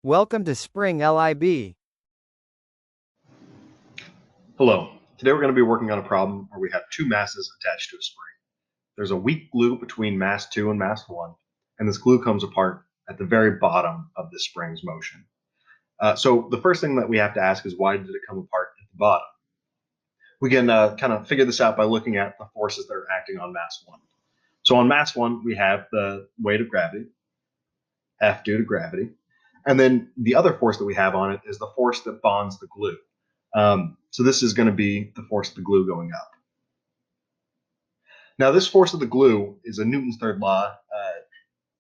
Welcome to Spring LIB. Hello. Today we're going to be working on a problem where we have two masses attached to a spring. There's a weak glue between mass 2 and mass 1, and this glue comes apart at the very bottom of the spring's motion. So the first thing that we have to ask is, why did it come apart at the bottom? We can kind of figure this out by looking at the forces that are acting on mass 1. So on mass 1, we have the weight of gravity, F due to gravity, and then the other force that we have on it is the force that bonds the glue. So this is going to be the force of the glue going up. Now this force of the glue is a Newton's third law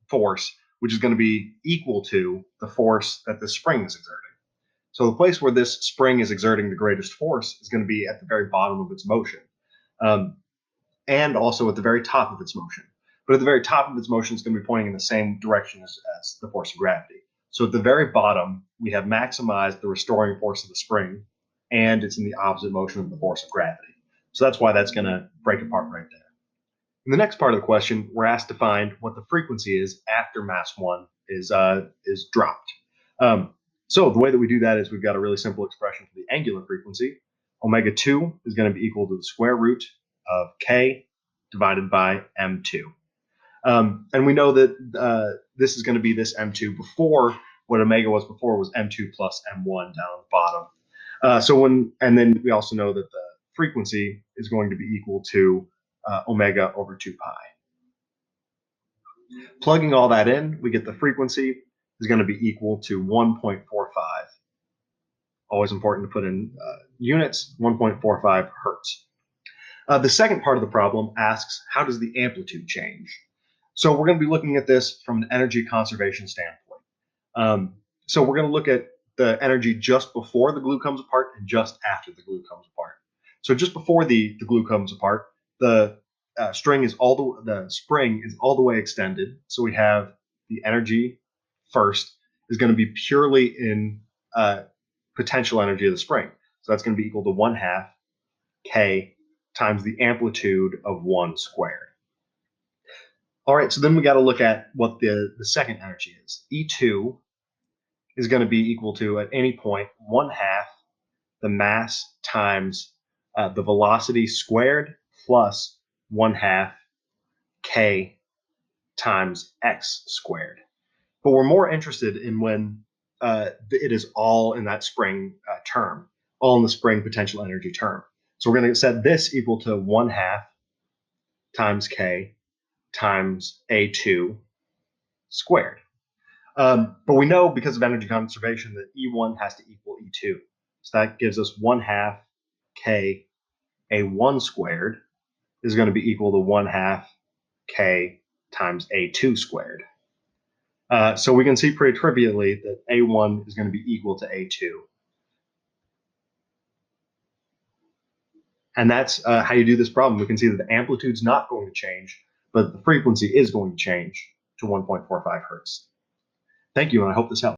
force, which is going to be equal to the force that the spring is exerting. So the place where this spring is exerting the greatest force is going to be at the very bottom of its motion, and also at the very top of its motion. But at the very top of its motion, it's going to be pointing in the same direction as the force of gravity. So at the very bottom, we have maximized the restoring force of the spring, and it's in the opposite motion of the force of gravity. So that's why that's going to break apart right there. In the next part of the question, we're asked to find what the frequency is after mass 1 is dropped. So the way that we do that is we've got a really simple expression for the angular frequency. Omega 2 is going to be equal to the square root of k divided by m2. And we know that this is going to be this m2 before. What omega was before was m2 plus m1 down at the bottom. And then we also know that the frequency is going to be equal to omega over 2 pi. Plugging all that in, we get the frequency is going to be equal to 1.45. Always important to put in units, 1.45 hertz. The second part of the problem asks, how does the amplitude change? So we're going to be looking at this from an energy conservation standpoint. So we're going to look at the energy just before the glue comes apart and just after the glue comes apart. So just before the glue comes apart, the spring is all the way extended. So we have the energy first is going to be purely in potential energy of the spring. So that's going to be equal to 1/2 k times the amplitude of 1 squared. All right, so then we got to look at what the second energy is. E2 is going to be equal to, at any point, 1/2 the mass times the velocity squared plus 1/2 k times x squared. But we're more interested in when it is all in that spring term, all in the spring potential energy term. So we're going to set this equal to 1/2 times k times A2 squared. But we know, because of energy conservation, that E1 has to equal E2. So that gives us 1/2 k A1 squared is going to be equal to 1/2 k times A2 squared. So we can see pretty trivially that A1 is going to be equal to A2. And that's how you do this problem. We can see that the amplitude is not going to change, but the frequency is going to change to 1.45 hertz. Thank you, and I hope this helps.